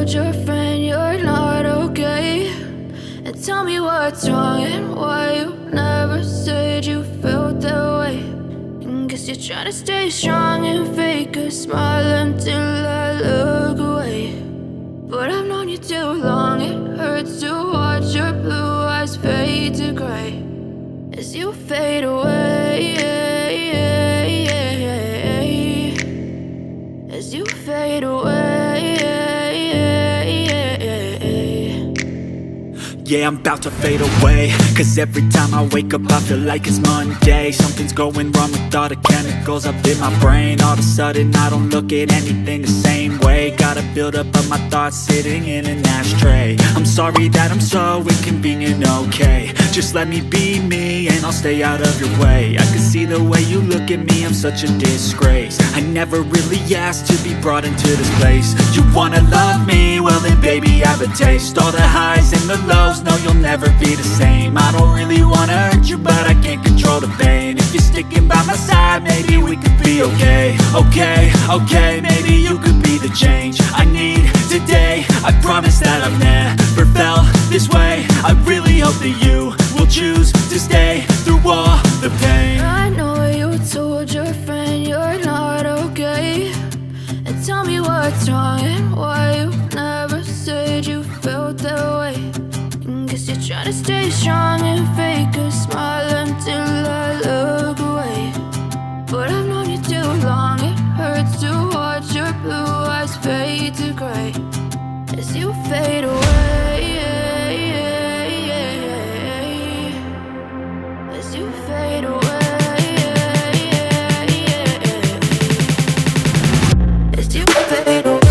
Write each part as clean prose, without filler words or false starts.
told your friend you're not okay? And tell me what's wrong and why you never said you felt that way. And guess you're trying to stay strong and fake a smile until I look away. But I've known you too long, it hurts to watch your blue eyes fade to gray as you fade away, as you fade away. Yeah, I'm about to fade away, cause every time I wake up I feel like it's Monday. Something's going wrong with all the chemicals up in my brain. All of a sudden I don't look at anything the same way. Got a buildup of my thoughts sitting in an ashtray. I'm sorry that I'm so inconvenient, okay? Just let me be me and I'll stay out of your way. I can see the way you look at me, I'm such a disgrace. I never really asked to be brought into this place. You wanna love me? Well then baby have a taste. All the highs and the lows, no you'll never be the same. I don't really wanna hurt you but I can't control the pain. If you're sticking by my side maybe we could be okay. Okay, maybe you could be the change I need today. I promise that I've never felt this way. I really hope that you will choose to stay through all the pain. I know you told your friend you're not okay. And tell me what's wrong and why you never said you felt that way. And guess you're trying to stay strong and fake a smile until I look away. But I've known you too long, it hurts to watch your blue eyes fade to gray as you fade away, as you fade away, as you fade away.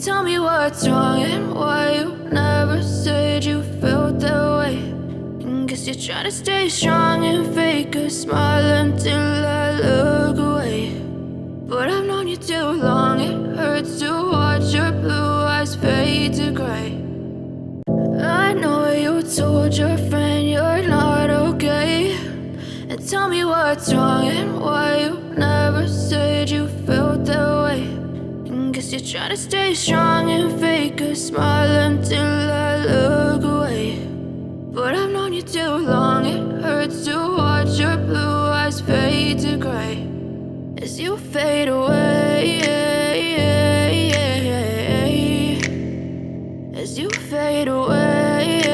Tell me what's wrong and why you never said you felt that way. And guess you're trying to stay strong and fake a smile until I look away. But I've known you too long, it hurts to watch your blue eyes fade to gray. I know you told your friend you're not okay. And tell me what's wrong and why you never said you felt that way. Guess you're trying to stay strong and fake a smile until I look away. But I've known you too long, it hurts to watch your blue eyes fade to gray as you fade away, as you fade away.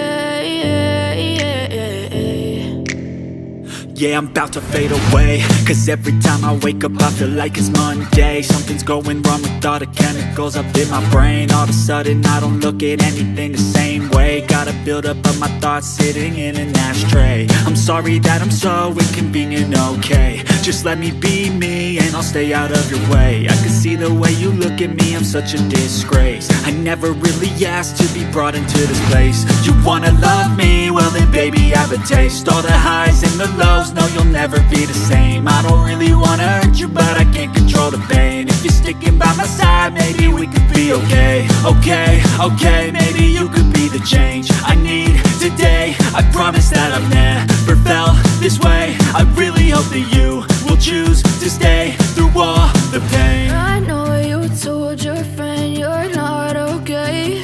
Yeah, I'm about to fade away, cause every time I wake up I feel like it's Monday. Something's going wrong with all the chemicals up in my brain. All of a sudden I don't look at anything the same way. Gotta build up of my thoughts sitting in an ashtray. I'm sorry that I'm so inconvenient, okay. Just let me be me and I'll stay out of your way. I can see the way you look at me, I'm such a disgrace. I never really asked to be brought into this place. You wanna love me? Well then baby, have a taste. All the highs and the lows, no you'll never be the same. I don't really wanna hurt you, but I can't control the pain. If you're sticking by my side, maybe we could be okay. Okay, maybe you could be the change I need today. I promise that I've never felt this way. I really hope that you will choose to stay through all the pain. I know you told your friend you're not okay,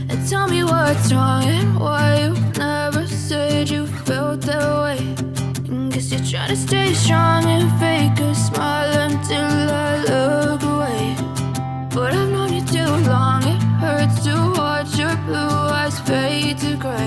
and tell me what's wrong and why you never said you felt that way. Guess you're trying to stay strong